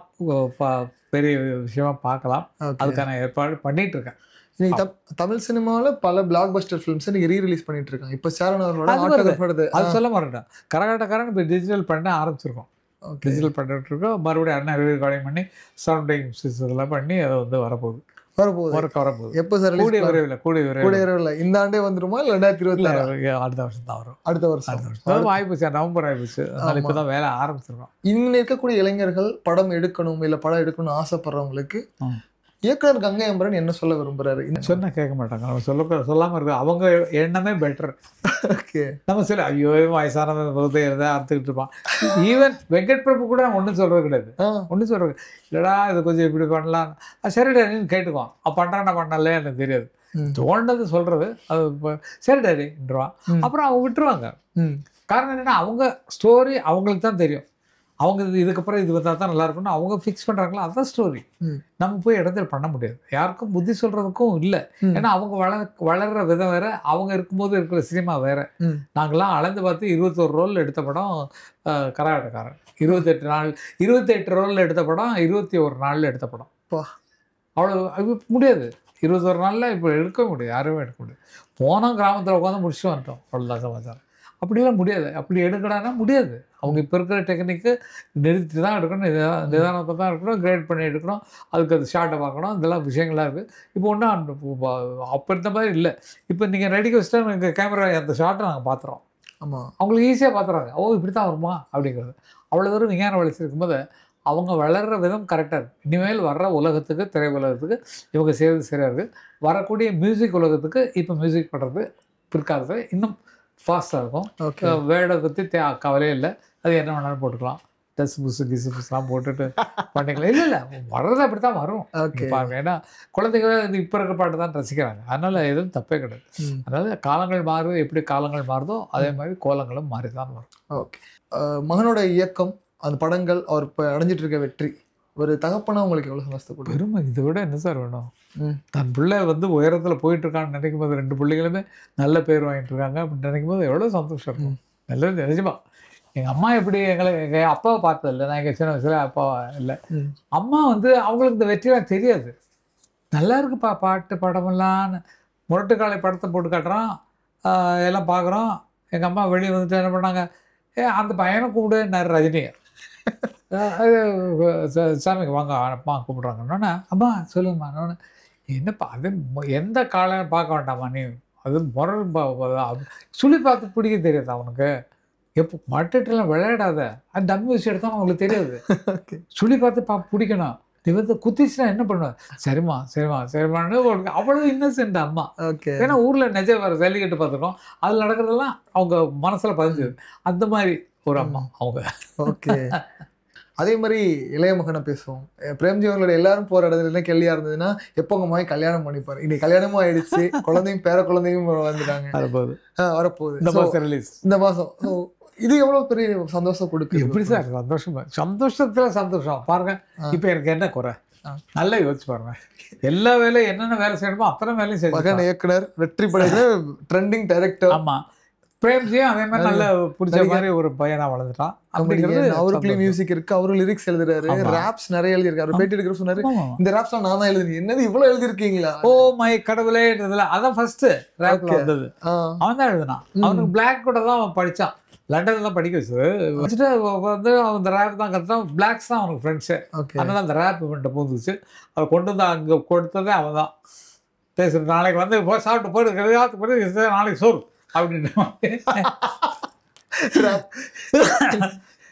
பெரிய விஷயமா பார்க்கலாம். அதுக்கான ஏற்பாடு பண்ணிட்டு இருக்கேன். இன்னைக்கு தமிழ் சினிமாவில் பல பிளாக் பஸ்டர் ஃபிலிம்ஸ் இன்னைக்கு ரீரிலீஸ் பண்ணிட்டு இருக்காங்க. இப்போ சேரன் அவர்களோட அது சொல்ல மாட்டேன், கரகாட்டக்காரன் இப்போ டிஜிட்டல் பண்ண ஆரம்பிச்சிருக்கோம். ஓகே டிஜிட்டல் பண்ணிட்டு இருக்கோம். மறுபடியும் அண்ணன் ரெக்கார்டிங் பண்ணி சவுண்டிங் இதெல்லாம் பண்ணி அதை வந்து வரப்போகுது. வரப்போகுது. எப்போ சார் கூடிய விரைவில் கூடிய விரைவில் இந்த ஆண்டே வந்துருமா இல்லை 2026 அடுத்த வருஷம் தான் வரும். அடுத்த வருஷம் அதாவது ஆயிப்போச்சு, நவம்பர் ஆயிப்போச்சு. அதனால இப்போ தான் வேலை ஆரம்பிச்சிருக்கோம். இன்னும் இருக்கக்கூடிய இளைஞர்கள் படம் எடுக்கணும் இல்லை படம் எடுக்கணும்னு ஆசைப்படுறவங்களுக்கு இயக்குனர் கங்கை அமரன் என்ன சொல்ல விரும்புறாரு? சொன்னா கேட்க மாட்டாங்க. நம்ம சொல்லாமல் இருக்க அவங்க எண்ணமே பெட்டர். ஓகே நம்ம சொல்ல ஐயோ வயசானவன் இருந்தா அறுத்துக்கிட்டு இருப்பான். ஈவன் வெங்கட் பிரபு கூட ஒன்றும் சொல்றது கிடையாது. ஒன்றும் சொல்றது இல்லடா இது கொஞ்சம் இப்படி பண்ணலாம், சரி டேடின்னு கேட்டுக்குவான். பண்ணுறானா பண்ணல எனக்கு தெரியாது, தோண்டது சொல்றது அது சரி டேடின்றான். அப்புறம் அவங்க விட்டுருவாங்க. காரணம் என்னன்னா அவங்க ஸ்டோரி அவங்களுக்கு தான் தெரியும். அவங்க இதுக்கப்புறம் இது வந்தால் தான் நல்லா இருக்கும்னு அவங்க ஃபிக்ஸ் பண்ணுறாங்களோ அதுதான் ஸ்டோரி. நம்ம போய் இடத்துல பண்ண முடியாது. யாருக்கும் புத்தி சொல்கிறதுக்கும் இல்லை. ஏன்னா அவங்க வளர்கிற விதம் வேறு, அவங்க இருக்கும்போது இருக்கிற சினிமா வேறு. நாங்கள்லாம் அளந்து பார்த்து 21 ரோல் எடுத்த படம் கரகாட்டக்காரன். 28 ரோலில் எடுத்த படம் 21 நாளில் எடுத்த படம். அவ்வளோ முடியாது. 21 நாளில் இப்போ எடுக்க முடியாது, யாருமே எடுக்க முடியாது. போனோம் கிராமத்தில் உட்காந்து முடிச்சுட்டு வந்துட்டோம், அவ்வளோதான் சமாச்சாரம். அப்படிலாம் முடியாது. அப்படி எடுக்கடானா முடியாது. அவங்க இப்போ இருக்கிற டெக்னிக்கு நிறுத்தி தான் எடுக்கணும், நிதானத்தை தான் எடுக்கணும், கிரேட் பண்ணி எடுக்கணும், அதுக்கு அது ஷார்ட்டை பார்க்கணும், இதெல்லாம் விஷயங்களாக இருக்குது. இப்போ ஒன்றும் அப்போ இருந்த மாதிரி இல்லை. இப்போ நீங்கள் ரெடிக்கு வச்சுட்டா எங்கள் கேமரா அந்த ஷார்ட்டை நாங்கள் பார்த்துறோம். ஆமாம், அவங்களுக்கு ஈஸியாக பார்த்துறாங்க. இப்படி தான் வருமா அப்படிங்கிறது. அவ்வளோ தூரம் விஞ்ஞான வளர்ச்சி இருக்கும்போது அவங்க வளர்கிற விதம் கரெக்டாக இருக்குது. இனிமேல் வர்ற உலகத்துக்கு, திரை உலகத்துக்கு இவங்க செய்கிறது சரியாக இருக்குது. வரக்கூடிய மியூசிக் உலகத்துக்கு இப்போ மியூசிக் பண்ணுறது பிற்காலத்தில் இன்னும் ஃபாஸ்ட்டாக இருக்கும். வேர்டை பற்றி கவலையே இல்லை. அது என்ன வேணாலும் போட்டுக்கலாம். டஸ் புஸ்ஸு கிசு புஸ்லாம் போட்டுட்டு பண்ணிக்கலாம். இல்லை வர்றது அப்படி தான் வரும். பாருங்க, ஏன்னா குழந்தைங்க இப்போ இருக்கிற பாட்டு தான் ரசிக்கிறாங்க. அதனால் எதுவும் தப்பே கிடையாது. அதனால் காலங்கள் மாறுது. எப்படி காலங்கள் மாறுதோ அதே மாதிரி கோலங்களும் மாறி தான் வரும். ஓகே, மகனோட இயக்கம், அந்த படங்கள், அவர் இப்போ அடைஞ்சிட்டு இருக்க வெற்றி, ஒரு தகப்பனா உங்களுக்கு எவ்வளோ சந்தோஷப்படும்? பெருமை. இதை விட என்ன சார் வேணும்? தன் பிள்ளை வந்து உயரத்தில் போயிட்டுருக்கான்னு நினைக்கும் போது, 2 பிள்ளைகளுமே நல்ல பேர் வாங்கிட்டு இருக்காங்க அப்படின்னு நினைக்கும் போது எவ்வளோ சந்தோஷம் இருக்கும். நல்லது. நிஜமா எங்கள் அம்மா எப்படி எங்கள் அப்பாவை பார்த்ததில்லை. நான் எங்கள் சின்ன வயசுல அப்பாவா இல்லை. அம்மா வந்து அவங்களுக்கு இந்த வெற்றிலாம் தெரியாது. நல்லா இருக்குப்பா பாட்டு படமெல்லாம். முரட்டுக்காலை படத்தை போட்டு காட்டுறான், எல்லாம் பார்க்குறோம். எங்கள் அம்மா வெளியே வந்துட்டு என்ன பண்ணாங்க, அந்த பையனை கூப்பிடு ரஜினியை சாமிக்கு வாங்க அப்பா கூப்பிட்றாங்கன்னொன்னே, அம்மா சொல்லுங்கம்மா. இன்னொன்று என்னப்பா அது எந்த காலம் பார்க்க வேண்டாமா நீ, அது முரண் சொல்லி பார்த்து பிடிக்க தெரியாது அவனுக்கு. எப்போ மட்டுட்டெல்லாம் விளையாடாத, அது டம்மி விஷயம் எடுத்தாலும் அவங்களுக்கு தெரியாது. சொல்லி பார்த்து பிடிக்கணும். நீ வந்து குத்திச்சுனா என்ன பண்ணுவேன், சரிம்மா சரிம்மான்னு அவ்வளோ இன்னசென்ட் அம்மா. ஏன்னா ஊரில் நிஜ வேறு ஜல்லிக்கட்டு பார்த்துருக்கோம், அதில் நடக்கிறதெல்லாம் அவங்க மனசில் பதிஞ்சது. அந்த மாதிரி ஒரு அம்மா அவங்க. ஓகே, அதே மாதிரி இளைய மகனை பேசுவோம். பிரேம்ஜி அவங்களோட எல்லாரும் போகிற இடத்துல என்ன கேள்வியாக இருந்ததுன்னா, எப்போ உங்கள் மகன் கல்யாணம் பண்ணிப்பார்? இன்னைக்கு கல்யாணமும் ஆயிடுச்சு, குழந்தையும் பேர குழந்தையும் வந்துட்டாங்க, வரப்போகுது இந்த மாதம். ஸோ இது எவ்வளோ பெரிய சந்தோஷம் கொடுக்குது. எப்படி சார் சந்தோஷத்தில் சந்தோஷம் பாருங்க. இப்போ எனக்கு என்ன குறை, நல்லா யோசிச்சு பாருங்க. எல்லா வேலையும் என்னென்ன வேலை செய்யணுமோ அத்தனை வேலையும் செய்ய. மகன் இயக்குனர், வெற்றி படைக்கிற ட்ரெண்டிங் டைரக்டர். ஆமாம், பிரேம்ஜியும் அதே மாதிரி நல்ல பிடிச்ச மாதிரி ஒரு பையனா வளர்ந்துட்டான். அவருக்குள்ளே மியூசிக் இருக்கு, அவரு லிரிக்ஸ் எழுதுறாரு, ராப்ஸ் நிறைய எழுதியிருக்காரு. பேட்டி எடுக்கிற சொன்னாரு, இந்த ராப்ஸ்லாம் நான் தான் எழுதுறேன். என்னது இவ்வளவு எழுதிருக்கீங்களா? ஓ மை கடவுளேன்றதுல அதான் ஃபர்ஸ்ட் ராப்ல வந்தது. அவன் தான் எழுதினான். அவனுக்கு பிளாக் கூட தான் அவன் படிச்சான், லண்டன்ல தான் படிக்க வச்சுட்டு வந்து அவன் இந்த ரேப் தான் கற்றுட்டான். பிளாக்ஸ் தான் அவனுக்கு ஃப்ரெண்ட்ஸு. அதனால அந்த ரேப் இவன்ட்ட பூந்துச்சு. அதை கொண்டு வந்து அங்கே கொடுத்ததே அவன் தான். பேசுறது நாளைக்கு வந்து சாப்பிட்டு போயிட்டு நாளைக்கு சோறு அப்படின்னு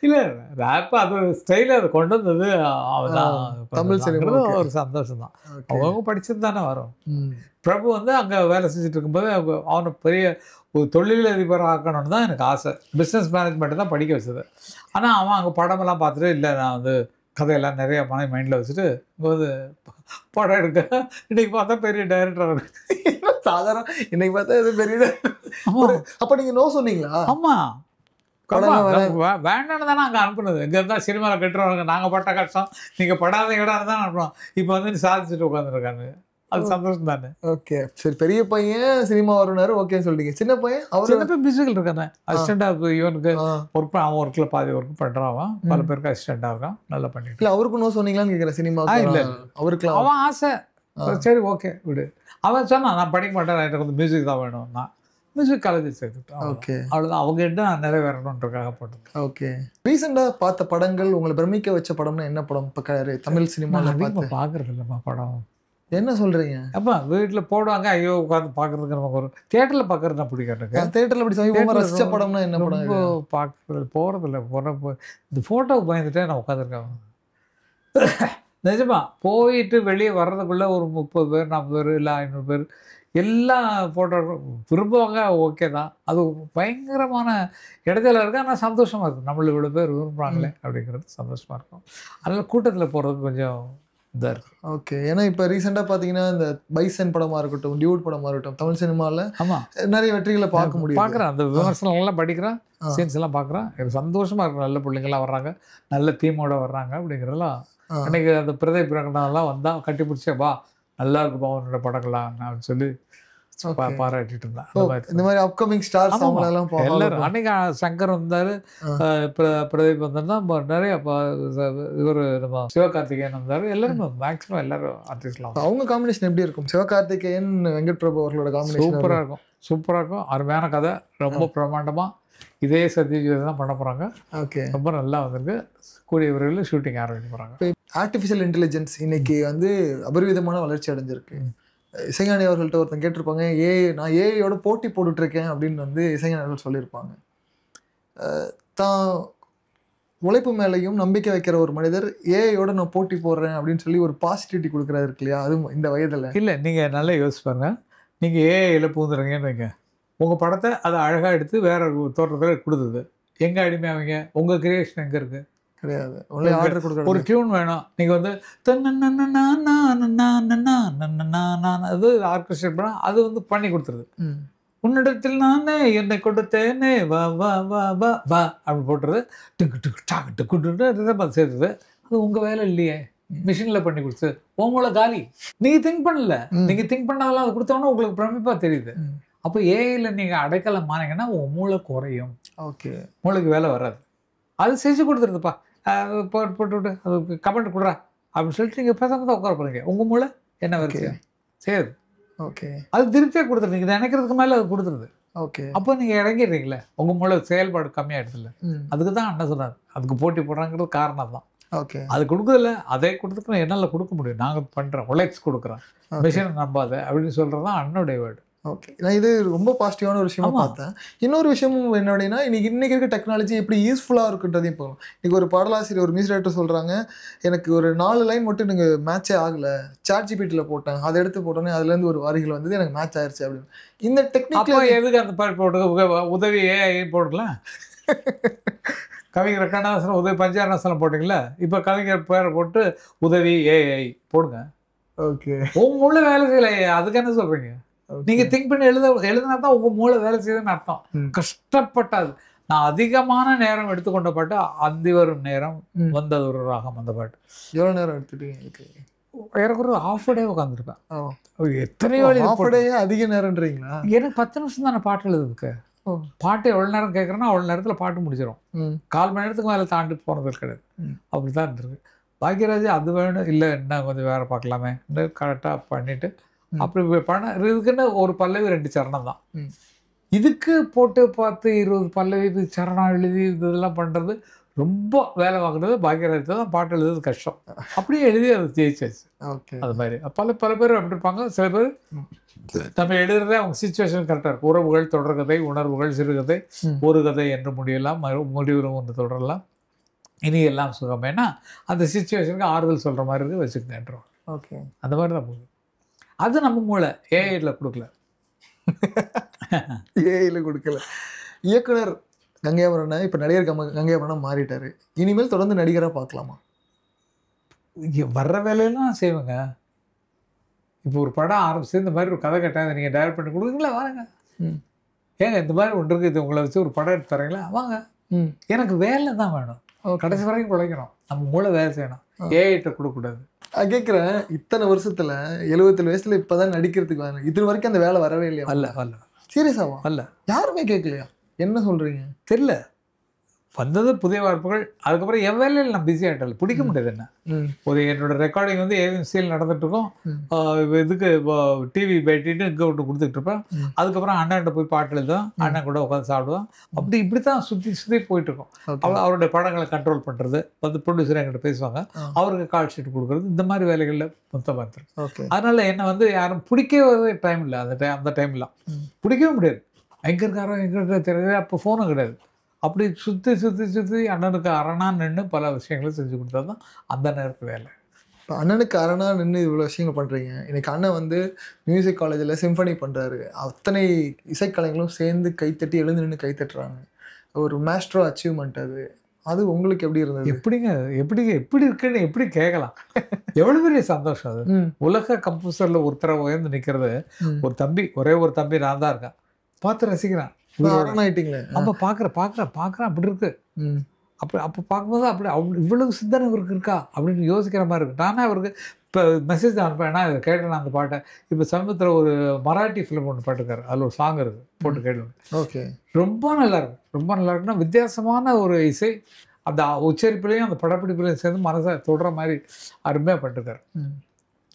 இல்லை, ரேப் அது ஸ்டைல அதை கொண்டு வந்தது அவன் தான். தமிழ் சினிமா ஒரு சந்தோஷம் தான். அவங்க படிச்சது தானே வரும். பிரபு வந்து அங்கே வேலை செஞ்சுட்டு இருக்கும்போது அவனை பெரிய ஒரு தொழிலதிபர் ஆக்கணும்னு தான் எனக்கு ஆசை. பிஸ்னஸ் மேனேஜ்மெண்ட்டு தான் படிக்க வச்சது. ஆனால் அவன் அங்கே படமெல்லாம் பார்த்துட்டு, இல்லை நான் வந்து கதையெல்லாம் நிறைய மைண்டில் வச்சுட்டு இங்கே வந்து படம் எடுக்க. இன்னைக்கு பார்த்தா பெரிய டைரக்டர். சாதாரண இன்னைக்கு பார்த்தா இது பெரிய. அப்போ நீங்கள் நோ சொன்னீங்களா? ஆமாம், வேண்டான்னு தானே அங்கே அனுப்புனது. இங்கே இருந்தால் சினிமாவில் கட்டுறவங்க நாங்கள் பட்ட கஷ்டம், நீங்கள் படாத இடம் தான் அனுப்புனோம். இப்போ வந்து சாதிச்சுட்டு உட்காந்துருக்காங்க, அது சந்தோஷம் தானே. ஓகே, சரி. பெரிய பையன் சினிமா வருனாரு, ஓகேன்னு சொல்லிட்டீங்க. சின்ன பையன் அவர் மியூசிக்கல் இருக்கானே, அசிஸ்டண்டாக இவனுக்கு ஒர்க் அவன் ஒர்க்கில் பாதி ஒர்க் பண்ணுறான். பல பேருக்கு அசிஸ்டண்டாக இருக்கான், நல்லா பண்ணிட்டு. இல்லை அவருக்கு நோ சொன்னீங்களான்னு கேட்குறேன். சினிமா இல்லை அவருக்கு அவன் ஆசை. சரி ஓகே விடு. அவன் சொன்னான், நான் படிக்க மாட்டேன், எனக்கு வந்து மியூசிக் தான் வேணும்னா. மியூசிக் காலேஜில் சேர்த்துட்டோம். ஓகே அவ்வளோதான். அவங்க என்ன நிறைவேறணுன்றக்காக போட்டது. ஓகே. ரீசெண்டாக பார்த்த படங்கள் உங்களை பிரமிக்க வச்ச படம்னா என்ன படம்? இப்போ தமிழ் சினிமாவில் அதிகமாக பார்த்து பார்க்குறது இல்லைம்மா படம். என்ன சொல்கிறீங்க? அப்போ வீட்டில் போடுவாங்க, ஐயோ உட்காந்து பார்க்குறதுக்கு நமக்கு ஒரு தேட்டரில் பார்க்குறது நான் பிடிக்காட்டுங்க. தேட்டரில் இப்படி சமீபமாக ரசித்த படம்னா என்ன படம்? ரொம்ப பார்க்குறது போகிறதில்ல. போகிறப்போ இந்த ஃபோட்டோவுக்கு பயந்துட்டே நான் உட்காந்துருக்கேன். நிஜமா போயிட்டு வெளியே வர்றதுக்குள்ளே ஒரு 30 பேர் 40 பேர் இல்லை 500 பேர் எல்லாம் ஃபோட்டோ விரும்புவாங்க. ஓகே தான், அது பயங்கரமான இடத்துல இருக்குது. ஆனால் சந்தோஷமாக இருக்கும், நம்மள இவ்வளோ பேர் விரும்புகிறாங்களே அப்படிங்கிறது சந்தோஷமாக இருக்கும். அதனால் கூட்டத்தில் போகிறது கொஞ்சம் இதாக இருக்குது. ஓகே. ஏன்னா இப்போ ரீசெண்டாக பார்த்தீங்கன்னா இந்த பைசன் படமாக இருக்கட்டும், டியூட் படமாக இருக்கட்டும், தமிழ் சினிமாவில் ஆமாம் நிறைய வெற்றிகளை பார்க்க முடியும். பார்க்குறேன், அந்த விமர்சனங்கள்லாம் படிக்கிறேன், சீன்ஸ் எல்லாம் பார்க்குறேன். எனக்கு சந்தோஷமாக இருக்கும். நல்ல பிள்ளைங்களாம் வர்றாங்க, நல்ல தீமோட வர்றாங்க அப்படிங்கிறதெல்லாம். அன்றைக்கி அந்த பிரதை பிரகடனம்லாம் வந்தால் கட்டி பிடிச்சே வா நல்லா இருக்குப்பா உன்னோட படங்கள்லாம் நான் சொல்லி பாராட்டிட்டு இருந்தேன். இந்த மாதிரி அப்கமிங் ஸ்டார்ஸ் அவங்களெல்லாம் எல்லாரும் அன்னைக்கு சங்கர் வந்தார், பிரதீப் வந்தார், நிறைய இவர் நம்ம சிவகார்த்திகேயன் வந்தார். எல்லாரும் மேக்ஸிமம் எல்லாரும் ஆர்டிஸ்ட்லாம். அவங்க காம்பினேஷன் எப்படி இருக்கும்? சிவகார்த்திகேயன் வெங்கட் பிரபு அவர்களோட காம்பினேஷன் சூப்பராக இருக்கும். சூப்பராக இருக்கும். அருமையான கதை, ரொம்ப பிரமாண்டமாக. இதே சத்யஜித் தான் பண்ண போகிறாங்க. ஓகே. ரொம்ப நல்லா வந்திருக்கு. கூடிய விரைவில் ஷூட்டிங் ஆரம்பிக்க போகிறாங்க. ஆர்டிஃபிஷியல் இன்டெலிஜென்ஸ் இன்னைக்கு வந்து அபரிவிதமான வளர்ச்சி அடைஞ்சிருக்கு. இசைஞானி அவர்கள்ட்ட ஒருத்தன் கேட்டிருப்பாங்க, நான் ஏஐயோட போட்டி போட்டுட்ருக்கேன் அப்படின்னு வந்து இசைஞானி அவர்கள் சொல்லியிருப்பாங்க. தான் உழைப்பு மேலேயும் நம்பிக்கை வைக்கிற ஒரு மனிதர் ஏஐயோட நான் போட்டி போடுறேன் அப்படின்னு சொல்லி ஒரு பாசிட்டிவிட்டி கொடுக்குறாரு இருக்கு இல்லையா? அது இந்த வயதில் இல்லை, நீங்கள் நல்லா யோசிப்பாங்க. நீங்கள் ஏஐயில் பூந்துறீங்கன்னு வைங்க, உங்கள் படத்தை அதை அழகாக எடுத்து வேற தோற்றத்தில் கொடுத்தது. எங்கே அடிமையாவீங்க? உங்கள் கிரியேஷன் எங்கே இருக்குது? கிடையாது. ஆர்டர் கொடுக்குற ஒரு டியூன் வேணும், நீங்கள் வந்து அது ஆர்கெஸ்ட்ரேட் பண்ணால் அது வந்து பண்ணி கொடுத்துருது. உன்னிடத்தில் நானே என்னை கொடுத்தேனே வா வா வா வா வா அப்படி போட்டுறது. டிக்கு டிக்கு டாக்கு டிக்கு சேர்த்துது. அது உங்கள் வேலை இல்லையே, மிஷினில் பண்ணி கொடுத்து உங்களை காலி. நீங்கள் திங்க் பண்ணல, நீங்கள் திங்க் பண்ணதெல்லாம் அது கொடுத்தோன்னா உங்களுக்கு பிரமிப்பாக தெரியுது. அப்போ ஏஐயில் நீங்கள் அடைக்கலம் மாறிங்கன்னா உங்கள் மூளை குறையும். ஓகே. மூளைக்கு வேலை வராது. அது செஞ்சு கொடுத்துருதுப்பா, போட்டு விட்டு அது கமெண்ட் கொடுறா அப்படின்னு சொல்லிட்டு நீங்கள் பேசாமல் தான் உட்கார போகிறீங்க. உங்கள் மூளை என்ன வேலை செய்யுது? ஓகே. அது திருப்தியாக கொடுத்துருது. நீங்கள் நினைக்கிறதுக்கு மேலே அது கொடுத்துருது. ஓகே. அப்போ நீங்கள் இறங்கிடுறீங்களே, உங்கள் மூளை செயல்பாடு கம்மியாகிடுதுல்ல. அதுக்கு தான் அண்ணன் சொன்னார், அதுக்கு போட்டி போடுறாங்கிறது காரணம் தான். ஓகே. அது கொடுக்குறதில்ல, அதை கொடுத்துட்டு என்னால் கொடுக்க முடியும், நாங்கள் பண்ணுறோம், உழைச்சி கொடுக்குறோம், மிஷினை நம்பாத அப்படின்னு சொல்கிறது தான் அண்ணனுடைய வேர்டு. ஓகே. நான் இது ரொம்ப பாசிட்டிவான ஒரு விஷயமா பார்த்தேன். இன்னொரு விஷயமும் என்ன அப்படின்னா, இன்னைக்கு இருக்க டெக்னாலஜி எப்படி யூஸ்ஃபுல்லாக இருக்குன்றதையும் போகணும். இன்னைக்கு ஒரு பாடலாசிரியர், ஒரு மியூசிக் டைரக்டர் சொல்கிறாங்க, எனக்கு ஒரு 4 லைன் மட்டும் எனக்கு மேட்சே ஆகலை, சாட்ஜிபிட்டியில் போட்டேன், அதை எடுத்து போட்டோன்னே அதுலேருந்து ஒரு வரிகள் வந்து எனக்கு மேட்ச் ஆயிடுச்சு அப்படின்னு. இந்த டெக்னிக் எதுக்கு அந்த பாட்டு போட்டு உதவி ஏஐ போட்டுக்கலாம்? கவிஞர் கண்ணதாசன் உதவி பஞ்சாரநாசனம் போட்டிங்களா? இப்போ கவிஞர் பேரை போட்டு உதவி ஏஐ போடுங்க. ஓகே. உங்க மூளை வேலை செய்யல, அதுக்கு என்ன சொல்றீங்க? நீங்க திங்க் பண்ணி எழுதினா தான் உங்க மூளை வேலை செய்யுதுன்னு அர்த்தம். கஷ்டப்பட்டாது. நான் அதிகமான நேரம் எடுத்துக்கொண்ட பாட்டு அந்தி வரும் நேரம் வந்தது ஒரு ராகம். அந்த பாட்டு எவ்வளோ நேரம் எடுத்துட்டீங்க? எனக்கு ஒரு ½ டே உட்காந்துருப்பேன். எத்தனையோ அதிக நேரம்ன்றீங்களா? எனக்கு 10 நிமிஷம் தானே பாட்டு எழுதுறதுக்கு. பாட்டு எவ்வளோ நேரம் கேட்குறேன்னா அவ்வளோ நேரத்தில் பாட்டு முடிச்சிடும். 1/4 மணி நேரத்துக்கு மேலே தாண்டி போனது கிடையாது. அப்படி தான் இருந்திருக்கு. பாக்யராஜ் அது வேணும், இல்லை என்ன கொஞ்சம் வேற பார்க்கலாமே கரெக்டாக பண்ணிட்டு அப்படி பண்ண. இதுக்குன்னு ஒரு பல்லவி 2 சரணம் தான். இதுக்கு போட்டு 10 20 பல்லவி சரணம் எழுதி இதெல்லாம் பண்ணுறது ரொம்ப வேலை வாங்குறது. பாக்யராஜ் தான் பாட்டு எழுதுறது கஷ்டம். அப்படியே எழுதி அது ஜெயிச்சாச்சு. ஓகே. அது மாதிரி பல பேர் அப்படி இருப்பாங்க. சில பேர் நம்ம எழுதுறதே அவங்க சிச்சுவேஷன் கரெக்டாக இருக்கும். உறவுகள், தொடர்கதை, உணர்வுகள், சிறுகதை, ஒரு கதை என்று முடியலாம், முடிவுறும் ஒன்று தொடரலாம், இனி எல்லாம் சுகமேனா அந்த சிச்சுவேஷனுக்கு ஆறுதல் சொல்கிற மாதிரி இருக்கு வச்சுக்கன்றோம். ஓகே. அந்த மாதிரி தான் போகுது. அது நம்ம மூளை ஏஐல கொடுக்கல, ஏஐல கொடுக்கல. இயக்குனர் கங்கையாபுரனை இப்போ நடிகர் கங்கையாபுரனா மாறிட்டாரு. இனிமேல் தொடர்ந்து நடிகராக பார்க்கலாமா? வர்ற வேலையெல்லாம் செய்வேங்க. இப்போ ஒரு படம் ஆரம்பிச்சு இந்த மாதிரி ஒரு கதை கேட்டாங்க, நீங்கள் டைரக்ட் பண்ணி கொடுக்குறீங்களா? வாங்க. ஏங்க இந்த மாதிரி ஒன்று இருக்குது, இது உங்களை வச்சு ஒரு படம் எடுத்து தரீங்களா? வாங்க. எனக்கு வேலை தான் வேணும், கடைசி வரைக்கும் பிழைக்கணும், நம்ம மூளை வேலை செய்யணும், ஏஐட்ட கொடுக்கக்கூடாது. கேட்குறேன், இத்தனை வருஷத்துல 77 வயசுல இப்போதான் நடிக்கிறதுக்கு வேணும், இது வரைக்கும் அந்த வேலை வரவே இல்லையா? அல்ல. சீரியஸாவா? அல்ல. யாருமே கேட்கலையா? என்ன சொல்றீங்க? தெரியல. வந்தது புதிய வாய்ப்புகள். அதுக்கப்புறம் என் வேலையில் நான் பிஸி ஆகிட்டல, பிடிக்க முடியாது என்ன. ஒரு என்னோட ரெக்கார்டிங் வந்து ஏவிஎம்சியில் நடந்துட்டு இருக்கோம். இதுக்கு டிவி பேட்டிட்டு இங்கே விட்டு கொடுத்துட்டு இருப்பேன். அதுக்கப்புறம் அண்ணன்கிட்ட போய் பாட்டு எழுதுவேன், அண்ணன் கூட உட்காந்து சாப்பிடுவேன். இப்படி தான் சுற்றி போயிட்டு இருக்கோம். அவருடைய படங்களை கண்ட்ரோல் பண்ணுறது, வந்து ப்ரொடியூசர் என்கிட்ட பேசுவாங்க, அவருக்கு கால் ஷீட் கொடுக்குறது, இந்த மாதிரி வேலைகளில் மொத்தமாக இருந்துருக்கு. அதனால என்னை வந்து யாரும் பிடிக்கவே டைம் இல்லை. அந்த டைம்லாம் பிடிக்கவே முடியாது. எங்கே இருக்காரோ தெரியாது. அப்போ ஃபோனும் கிடையாது. அப்படி சுற்றி அண்ணனுக்கு அரணா நின்று பல விஷயங்களும் செஞ்சு கொடுத்தா தான் அந்த நேரத்து வேலை. இப்போ அண்ணனுக்கு அரணா நின்று இவ்வளோ விஷயங்கள் பண்ணுறீங்க. இன்னைக்கு அண்ணன் வந்து மியூசிக் காலேஜில் சிம்பனி பண்ணுறாரு. அத்தனை இசைக்கலைஞர்களும் சேர்ந்து கைத்தட்டி எழுந்து நின்று கைத்தட்டுறாங்க. ஒரு மேஸ்ட்ரோ அச்சீவ்மெண்ட் அது உங்களுக்கு எப்படி இருந்தது? எப்படி இருக்குன்னு எப்படி கேட்கலாம். எவ்வளோ பெரிய சந்தோஷம் அது. உலக கம்போசரில் ஒருத்தரை உயர்ந்து நிற்கிறது. ஒரு தம்பி, ஒரே ஒரு தம்பி நான் தான் இருக்கேன், பார்த்து ரசிக்கிறேன். அப்போ பார்க்குறேன் அப்படி இருக்கு. அப்போ பார்க்கும்போது அப்படி இவ்வளவு சிந்தனை இவருக்கு இருக்கா அப்படின்னு யோசிக்கிற மாதிரி இருக்கு. நானே அவருக்கு இப்போ மெசேஜ் அனுப்பேன், ஏன்னா இதை கேட்டேன் அந்த பாட்டை. இப்போ சமீபத்தில் ஒரு மராட்டி ஃபிலிம் ஒன்று பாட்டுக்காரு, அதில் ஒரு சாங் இருக்குது, போட்டு கேட்டுவேன். ஓகே, ரொம்ப நல்லா இருக்குன்னா வித்தியாசமான ஒரு இசை, அந்த உச்சரிப்புலையும் அந்த படப்பிடிப்புலையும் சேர்ந்து மனசை தொடுற மாதிரி அருமையாக பண்ணிருக்காரு.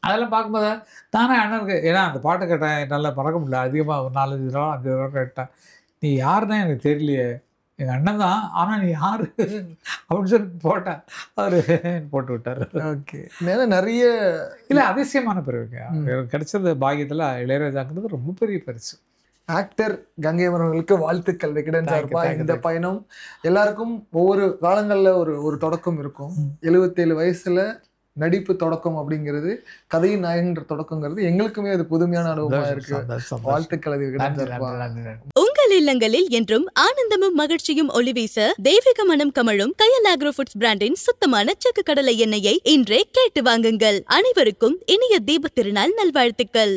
அதெல்லாம் பார்க்கும்போது நானே அண்ணனுக்கு, ஏன்னா அந்த பாட்டை கேட்டேன், நல்லா மறக்க முடியல. அதிகமாக ஒரு 4-5 தடவை 5 தடவை கேட்டேன். நீ யாருன்னா எனக்கு தெரியலையே, எங்கள் அண்ணன் தான், ஆனால் நீ யார் அப்படின்னு சொல்லி போட்டேன். அவர் போட்டு விட்டார். ஓகே, நிறைய இல்லை அதிசயமான பிறகு எனக்கு கிடைச்சது பாக்கியத்தில் இளையராஜாங்கிறது ரொம்ப பெரிய பரிசு. ஆக்டர் கங்கையமரன் அவர்களுக்கு வாழ்த்துக்கள். விகடன் சார்பா இந்த பயணம் எல்லாருக்கும் ஒவ்வொரு காலங்களில் ஒரு தொடக்கம் இருக்கும். 77 வயசுல நடிப்பு தொடக்கம் அப்படிங்கிறது, கதையின் நாயகன்ற தொடக்கங்கிறது எங்களுக்குமே அது புதுமையான அனுபவமாக இருக்கு. வாழ்த்துக்கள். உங்கள் இல்லங்களில் என்றும் ஆனந்தமும் மகிழ்ச்சியும் ஒளிவீச தெய்வீக மனம் கமழும் கயல் ஆக்ரோ ஃபுட்ஸ் பிராண்டின் சுத்தமான செக்கு கடலை எண்ணெயை இன்றே கேட்டு வாங்குங்கள். அனைவருக்கும் இனிய தீப திருநாள் நல்வாழ்த்துக்கள்.